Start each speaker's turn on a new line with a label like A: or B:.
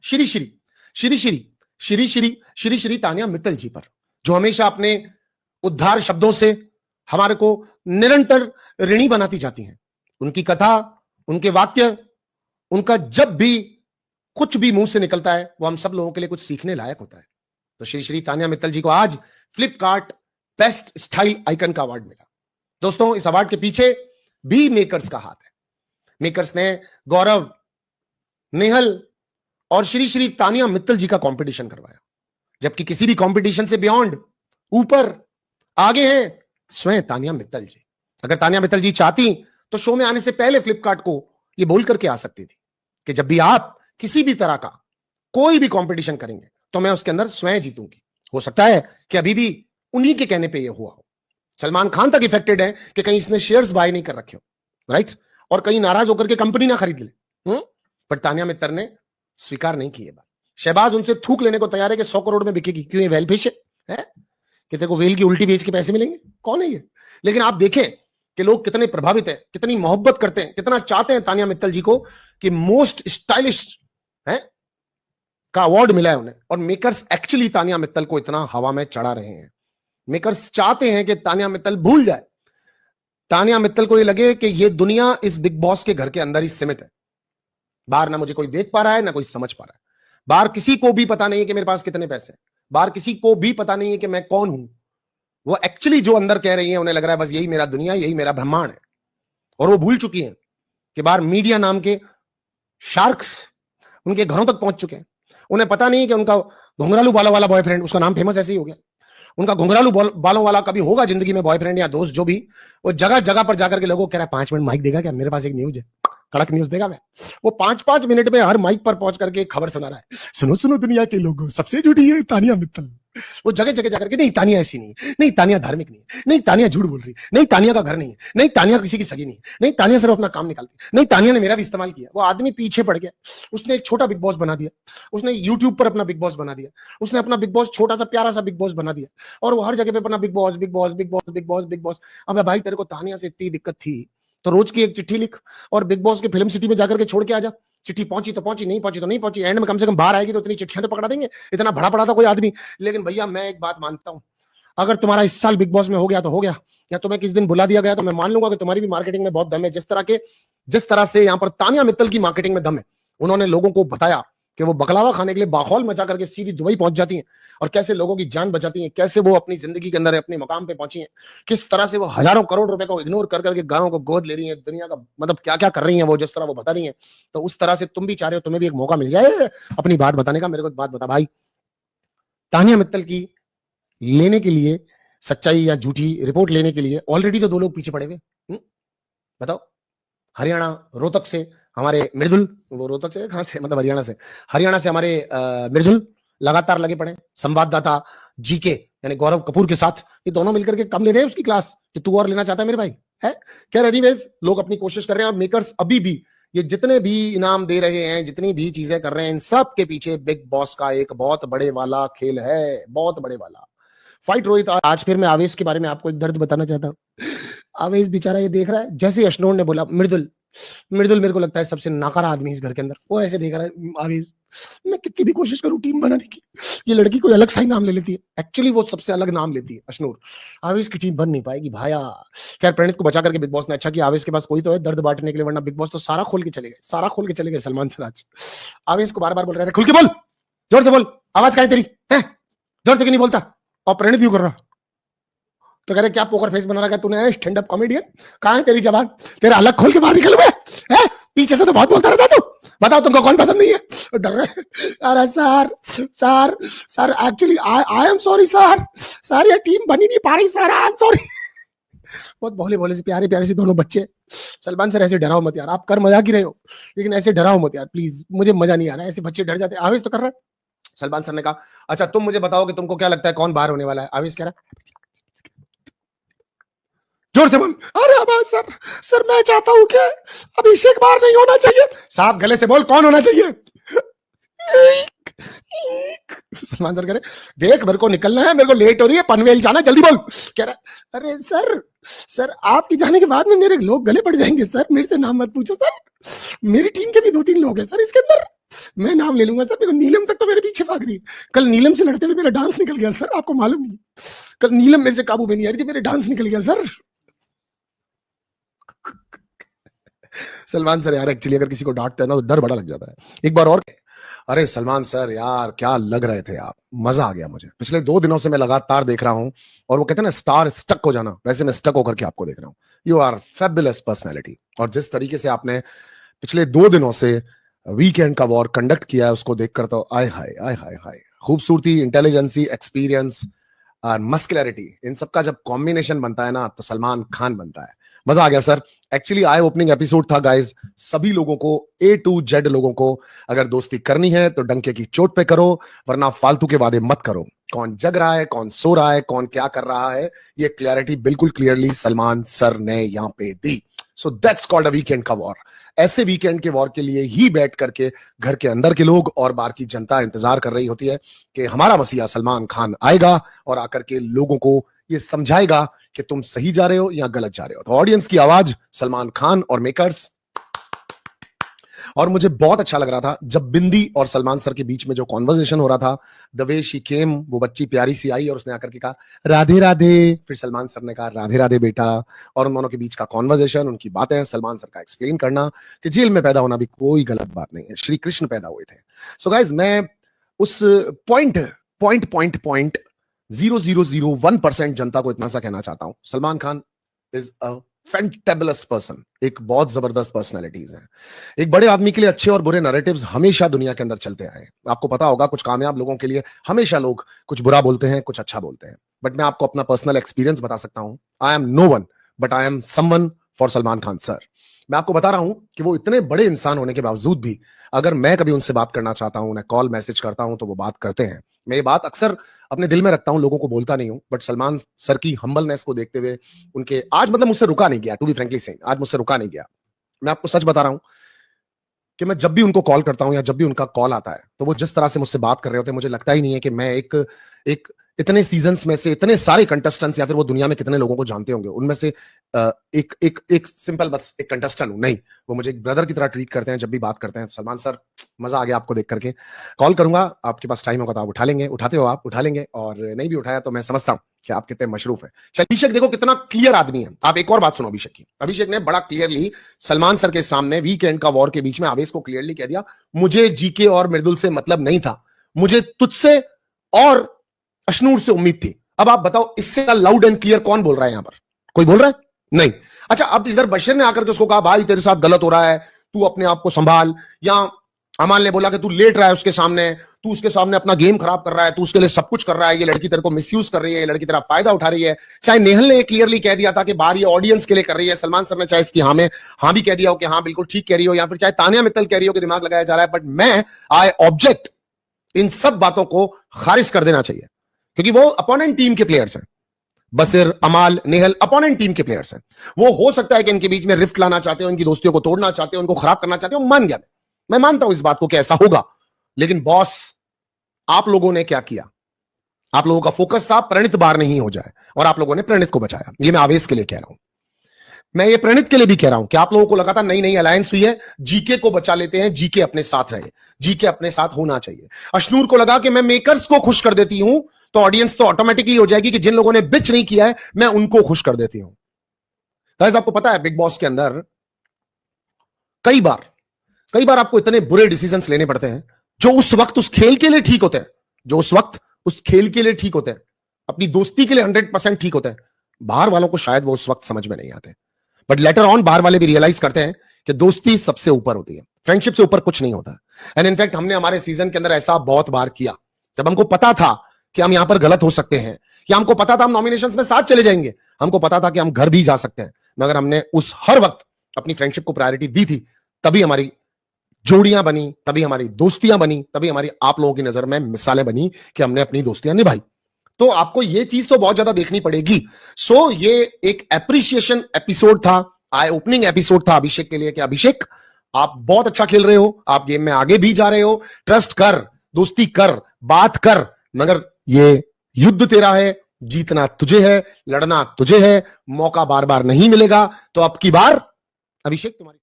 A: श्री श्री श्री श्री श्री श्री श्री श्री तानिया मित्तल जी पर, जो हमेशा अपने उद्धार शब्दों से हमारे को निरंतर ऋणी बनाती जाती हैं। उनकी कथा, उनके वाक्य, उनका जब भी कुछ भी मुंह से निकलता है वो हम सब लोगों के लिए कुछ सीखने लायक होता है। तो श्री श्री तानिया मित्तल जी को आज फ्लिपकार्ट बेस्ट स्टाइल आइकन का अवार्ड मिला। दोस्तों, इस अवार्ड के पीछे भी मेकर्स का हाथ है। मेकर्स ने गौरव, नेहल और श्री श्री तानिया मित्तल जी का कंपटीशन करवाया, जबकि किसी भी कंपटीशन से बियॉन्ड, ऊपर, आगे हैं स्वयं तानिया मित्तल जी। अगर तानिया मित्तल जी चाहती तो शो में आने से पहले फ्लिपकार्ट को यह बोल करके आ सकती थी कि जब भी आप किसी भी तरह का कोई भी कंपटीशन करेंगे तो मैं उसके अंदर स्वयं जीतूंगी। हो सकता है कि अभी भी उन्हीं के कहने पे यह हुआ हो। सलमान खान तक इफेक्टेड है कि कहीं इसने शेयर्स बाय नहीं कर रखे हो, राइट, और कहीं नाराज होकर के कंपनी ना खरीद ले। पर तानिया मित्तल ने स्वीकार नहीं की ये बात। शहबाज उनसे थूक लेने को तैयार है कि 100 करोड़ में बिकेगी। क्यों? ये वेल फिश है कि तेरे को वेल की उल्टी बेच के पैसे मिलेंगे? कौन है ये? लेकिन आप देखें कि लोग कितने प्रभावित हैं, कितनी मोहब्बत करते हैं, कितना चाहते हैं तानिया मित्तल जी को कि मोस्ट स्टाइलिश है का अवार्ड मिला है उन्हें। और मेकर्स एक्चुअली तानिया मित्तल को इतना हवा में चढ़ा रहे हैं। मेकर्स चाहते हैं कि तानिया मित्तल भूल जाए, तानिया मित्तल को ये लगे कि ये दुनिया इस बिग बॉस के घर के अंदर ही सीमित है। बाहर ना मुझे कोई देख पा रहा है, ना कोई समझ पा रहा है। बाहर किसी को भी पता नहीं है कि मेरे पास कितने पैसे हैं। बाहर किसी को भी पता नहीं है कि मैं कौन हूं। वो एक्चुअली जो अंदर कह रही है, उन्हें लग रहा है बस यही मेरा दुनिया, यही मेरा ब्रह्मांड है। और वो भूल चुकी हैं कि बाहर मीडिया नाम के शार्क्स उनके घरों तक पहुंच चुके हैं। उन्हें पता नहीं कि उनका घुंघरालू बालों वाला बॉयफ्रेंड, उसका नाम फेमस ऐसे ही हो गया, उनका घुंघरालू बालों वाला कभी होगा जिंदगी में बॉयफ्रेंड या दोस्त जो भी, वो जगह जगह पर जाकर के लोगों को कह रहा है 5 मिनट माइक देगा क्या? मेरे पास एक न्यूज है, कड़क न्यूज देगा मैं। वो 5-5 मिनट में हर माइक पर पहुंच करके खबर सुना रहा है। सुनो सुनो दुनिया के लोगों, सबसे झूठी है तानिया मित्तल। वो जगह जगह जाकर के, नहीं तानिया ऐसी नहीं है, नहीं तानिया धार्मिक नहीं है, नहीं तानिया झूठ बोल रही, नहीं तानिया का घर नहीं है, नहीं तानिया किसी की सगी नहीं है, नहीं तानिया सिर्फ अपना काम निकालती, नहीं तानिया ने मेरा भी इस्तेमाल किया। वो आदमी पीछे पड़ गया। उसने एक छोटा बिग बॉस बना दिया, उसने यूट्यूब पर अपना बिग बॉस बना दिया, उसने अपना बिग बॉस छोटा सा प्यारा सा बिग बॉस बना दिया, और वो हर जगह पे अपना big boss big boss big boss big boss big boss. अब भाई तेरे को तानिया से इतनी दिक्कत थी तो रोज की एक चिट्ठी लिख और बिग बॉस के फिल्म सिटी में जाकर के छोड़ के आ जा। चिट्ठी पहुंची तो पहुंची, नहीं पहुंची तो नहीं पहुंची, एंड में कम से कम बाहर आएगी तो इतनी चिट्ठियां तो पकड़ा देंगे। इतना बड़ा पड़ा था कोई आदमी। लेकिन भैया मैं एक बात मानता हूं, अगर तुम्हारा इस साल बिग बॉस में हो गया तो हो गया, या तुम्हें किस दिन बुला दिया गया तो मैं मान लूंगा कि तुम्हारी भी मार्केटिंग में बहुत दम है। जिस तरह से यहाँ पर तानिया मित्तल की मार्केटिंग में दम है। उन्होंने लोगों को बताया कि वो बकलावा खाने के लिए बाखौल मचा करके सीधी दुबई पहुंच जाती हैं और कैसे लोगों की जान बचाती हैं, कैसे वो अपनी जिंदगी के अंदर अपने मकाम पे पहुंची हैं, किस तरह से वो हजारों करोड़ रुपए को इग्नोर कर करके गांवों को गोद ले रही हैं, दुनिया का मतलब क्या क्या कर रही हैं वो, जिस तरह वो बता रही हैं। तो उस तरह से तुम भी चाह रहे हो, तुम्हें भी एक मौका मिल जाए अपनी बात बताने का। मेरे को बात बता भाई, तानिया मित्तल की लेने के लिए, सच्चाई या झूठी रिपोर्ट लेने के लिए ऑलरेडी तो 2 लोग पीछे पड़े हुए। बताओ, हरियाणा रोहतक से हमारे मृदुल, वो रोहतक से कहां से, मतलब हरियाणा से हमारे मृदुल लगातार लगे पड़े। संवाददाता जीके यानी गौरव कपूर के साथ ये दोनों मिलकर के कम ले रहे हैं उसकी क्लास कि तू और लेना चाहता है मेरे भाई है क्या? एनीवेज लोग अपनी कोशिश कर रहे हैं और मेकर्स अभी भी ये जितने भी इनाम दे रहे हैं, जितनी भी चीजें कर रहे हैं, इन सब के पीछे बिग बॉस का एक बहुत बड़े वाला खेल है, बहुत बड़े वाला फाइट। रोहित, आज फिर मैं आवेश के बारे में आपको एक दर्द बताना चाहता हूँ। आवेश बेचारा ये देख रहा है, जैसे अशनोर ने बोला मृदुल मेरे को लगता है सबसे नाकारा आदमी इस घर के अंदर, वो ऐसे देख रहा है आवेश। मैं कितनी भी कोशिश करूं टीम बनाने की, ये लड़की कोई अलग सा ही नाम ले लेती है। एक्चुअली वो सबसे अलग नाम लेती है अशनोर। आवेश की टीम बन नहीं पाएगी भाया। खैर, प्रणीत को बचा करके बिग बॉस ने अच्छा किया, आवेश के पास कोई तो है दर्द बांटने के लिए, वरना बिग बॉस तो सारा खोल के चले गए सलमान सराज। आवेश को बार बार बोल रहे थे खुल के बोल, जोर से बोल, आवाज कहां है तेरी है, जोर से क्यों नहीं बोलता? और प्रणीत क्यों कर रहा? तो कह रहे क्या पोकर फेस बना रखा है तूने, स्टैंड अप कॉमेडियन? कहां है तेरी जबान? तेरा अलग खोल के बाहर निकल गया है, पीछे से तो बहुत बोलता रहता तू। बताओ तुमको कौन पसंद नहीं है? डर रहे? अरे sir actually I am sorry sir ये टीम बनी नहीं पा रही सर, आई एम सॉरी। बहुत भोले से प्यारे से दोनों बच्चे। सलमान सर ऐसे डराओ मत यार, आप कर मजाक ही रहे हो, लेकिन ऐसे डराओ मत यार प्लीज, मुझे मजा नहीं आ रहा है, ऐसे बच्चे डर जाते। आवेश तो कर रहा है। सलमान सर ने कहा अच्छा तुम मुझे बताओ कि तुमको क्या लगता है कौन बाहर होने वाला है? आवेश कह रहा है जोर से बोल, अरे आवाज सर मैं चाहता हूं कि अभिषेक बाहर नहीं होना चाहिए। साफ गले से बोल, कौन होना चाहिए? सलमान सर कह रहे देख मेरे को निकलना है, मेरे को लेट हो रही है, पनवेल जाना, जल्दी बोल। कह रहा अरे सर आपके जाने के बाद में मेरे लोग गले पड़ जाएंगे सर, मेरे से नाम मत पूछो सर, मेरी टीम के भी 2-3 लोग हैं सर इसके अंदर, मैं नाम ले लूंगा सर, मेरे को नीलम तक तो मेरे पीछे भाग रही है। कल नीलम से लड़ते हुए मेरा डांस निकल गया सर, आपको मालूम नहीं। कल नीलम मेरे से काबू में नहीं आ रही थी, मेरे डांस निकल गया सर। सलमान सर यार एक्चुअली अगर किसी को डांटते हैं ना तो डर बड़ा लग जाता है। एक बार और, अरे सलमान सर यार क्या लग रहे थे आप, मजा आ गया मुझे। पिछले 2 दिनों से मैं लगातार देख रहा हूं, और वो कहते हैं ना स्टार स्टक हो जाना, वैसे मैं स्टक होकर के आपको देख रहा हूं। यू आर फैबुलस पर्सनैलिटी, और जिस तरीके से आपने पिछले 2 दिनों से वीकेंड का वॉर कंडक्ट किया है, उसको देखकर तो आय हाय आय हाय हाय, खूबसूरती, इंटेलिजेंसी, एक्सपीरियंस और मस्कुलरिटी, इन सब का जब कॉम्बिनेशन बनता है ना तो सलमान खान बनता है। मजा आ गया sir. Actually I opening episode था गाइस। सभी लोगों को, A to Z लोगों को, अगर दोस्ती करनी है तो डंके की चोट पे करो, वरना फालतू के वादे मत करो। कौन जग रहा है, कौन सो रहा है, कौन क्या कर रहा है, ये क्लैरिटी बिल्कुल क्लियरली सलमान सर ने यहां पे दी। So that's called a weekend का वॉर। ऐसे वीकेंड के वॉर के लिए ही बैठ करके घर के अंदर के लोग और बाहर की जनता इंतजार कर रही होती है कि हमारा मसीहा सलमान खान आएगा और आकर के लोगों को ये समझाएगा कि तुम सही जा रहे हो या गलत जा रहे हो। तो ऑडियंस की आवाज सलमान खान और मेकर्स। और मुझे बहुत अच्छा लग रहा था जब बिंदी और सलमान सर के बीच में जो कॉन्वर्सेशन हो रहा था, द वे शी केम, वो बच्ची प्यारी सी आई और उसने आकर के कहा राधे राधे, फिर सलमान सर ने कहा राधे राधे बेटा, और उन दोनों के बीच का कॉन्वर्सेशन, उनकी बातें, सलमान सर का एक्सप्लेन करना कि जेल में पैदा होना भी कोई गलत बात नहीं है, श्री कृष्ण पैदा हुए थे। सो गाइज, मैं उस पॉइंट 0.0001% जनता को इतना सा कहना चाहता हूं, Salman Khan is a fantabulous person, एक बहुत जबरदस्त पर्सनैलिटीज है। एक बड़े आदमी के लिए अच्छे और बुरे नैरेटिव्स हमेशा दुनिया के अंदर चलते आए। आपको पता होगा कुछ कामयाब लोगों के लिए हमेशा लोग कुछ बुरा बोलते हैं, कुछ अच्छा बोलते हैं, बट मैं आपको अपना पर्सनल एक्सपीरियंस बता सकता हूं। I am no one but I am someone for Salman Khan sir. मैं आपको बता रहा हूं कि वो इतने बड़े इंसान होने के बावजूद भी अगर मैं कभी उनसे बात करना चाहता हूं, उन्हें कॉल मैसेज करता हूं, तो वो बात करते हैं। मैं ये बात अक्सर अपने दिल में रखता हूं, लोगों को बोलता नहीं हूं, बट सलमान सर की हम्बलनेस को देखते हुए, उनके आज मतलब मुझसे रुका नहीं गया, टू बी फ्रेंकली सेइंग, आज मुझसे रुका नहीं गया। मैं आपको सच बता रहा हूं कि मैं जब भी उनको कॉल करता हूं या जब भी उनका कॉल आता है, तो वो जिस तरह से मुझसे बात कर रहे होते हैं, मुझे लगता ही नहीं है कि मैं एक इतने सीजन्स में से इतने सारे कंटेस्टेंट्स या फिर वो दुनिया में कितने लोगों को जानते होंगे, उनमें से एक सिंपल बस एक कंटेस्टेंट हूं। नहीं, वो मुझे एक ब्रदर की तरह ट्रीट करते हैं जब भी बात करते हैं। सलमान सर, मजा आ गया आपको देख करके। कॉल करूंगा, आपके पास टाइम होगा तो आप उठा लेंगे, उठाते हो आप उठा लेंगे, और नहीं भी उठाया तो मैं समझता हूं कि आप कितने मशरूफ है। अभिषेक देखो कितना क्लियर आदमी है। आप एक और बात सुनो अभिषेक की। अभिषेक ने बड़ा क्लियरली सलमान सर के सामने वीकेंड का वॉर के बीच में आवेश को क्लियरली कह दिया, मुझे जीके और मृदुल से मतलब नहीं था, मुझे तुझसे और अशनूर से उम्मीद थी। अब आप बताओ इससे लाउड एंड क्लियर कौन बोल रहा है? यहां पर कोई बोल रहा है? नहीं। अच्छा, अब इधर बशीर ने आकर के उसको कहा भाई तेरे साथ गलत हो रहा है, तू अपने आप को संभाल, या अमान ने बोला कि तू लेट रहा है उसके सामने, तू उसके सामने अपना गेम खराब कर रहा है, तू उसके लिए सब कुछ कर रहा है, ये लड़की तेरे को मिसयूज कर रही है, ये लड़की तेरा फायदा उठा रही है। चाहे नेहल ने क्लियरली कह दिया था कि बाहर ये ऑडियंस के लिए कर रही है, सलमान सर ने चाहे इसकी हाँ में हाँ भी कह दिया हो कि हाँ बिल्कुल ठीक कह रही हो, या फिर चाहे तानिया मित्तल कह रही हो कि दिमाग लगाया जा रहा है, बट मैं आई ऑब्जेक्ट, इन सब बातों को खारिज कर देना चाहिए, क्योंकि वो अपोनेंट टीम के प्लेयर्स हैं। बसिर, अमाल, नेहल अपोनेंट टीम के प्लेयर्स हैं। वो हो सकता है कि इनके बीच में रिफ्ट लाना चाहते हो, इनकी दोस्तियों को तोड़ना चाहते हो, उनको खराब करना चाहते हो, मान गया, मैं मानता हूं इस बात को कि ऐसा होगा। लेकिन बॉस, आप लोगों ने क्या किया? आप लोगों का फोकस था प्रणीत बाहर नहीं हो जाए, और आप लोगों ने प्रणीत को बचाया। ये मैं आवेश के लिए कह रहा हूं, मैं ये प्रणीत के लिए भी कह रहा हूं कि आप लोगों को लगा था नई नई अलायंस हुई है, जीके को बचा लेते हैं, जीके अपने साथ रहे, जीके अपने साथ होना चाहिए। अशनूर को लगा कि मैं मेकर्स को खुश कर देती हूं तो ऑडियंस तो ऑटोमेटिकली हो जाएगी कि जिन लोगों ने बिच नहीं किया है मैं उनको खुश कर देती हूं। गाइस, आपको पता है बिग बॉस के अंदर कई बार आपको इतने बुरे डिसीजंस लेने पड़ते हैं जो उस वक्त उस खेल के लिए ठीक होते हैं, जो उस वक्त उस खेल के लिए ठीक होते हैं, अपनी दोस्ती के लिए 100% ठीक होते हैं। बाहर वालों को शायद वो उस वक्त समझ में नहीं आते, बट लेटर ऑन बाहर वाले भी रियलाइज करते हैं कि दोस्ती सबसे ऊपर होती है, फ्रेंडशिप से ऊपर कुछ नहीं होता। एंड इनफैक्ट हमने हमारे सीजन के अंदर ऐसा बहुत बार किया, जब हमको पता था कि हम यहां पर गलत हो सकते हैं, या हमको पता था हम नॉमिनेशंस में साथ चले जाएंगे, हमको पता था कि हम घर भी जा सकते हैं, मगर हमने उस हर वक्त अपनी फ्रेंडशिप को प्रायोरिटी दी थी। तभी हमारी जोड़ियां बनी, तभी हमारी दोस्तियां बनी, तभी हमारी आप लोगों की नजर में मिसालें बनी कि हमने अपनी दोस्तियां निभाई। तो आपको ये चीज तो बहुत ज्यादा देखनी पड़ेगी। सो ये एक एप्रिसिएशन एपिसोड था, आई ओपनिंग एपिसोड था अभिषेक के लिए कि अभिषेक आप बहुत अच्छा खेल रहे हो, आप गेम में आगे भी जा रहे हो, ट्रस्ट कर, दोस्ती कर, बात कर, मगर ये युद्ध तेरा है, जीतना तुझे है, लड़ना तुझे है, मौका बार बार नहीं मिलेगा। तो अब की बार अभिषेक तुम्हारी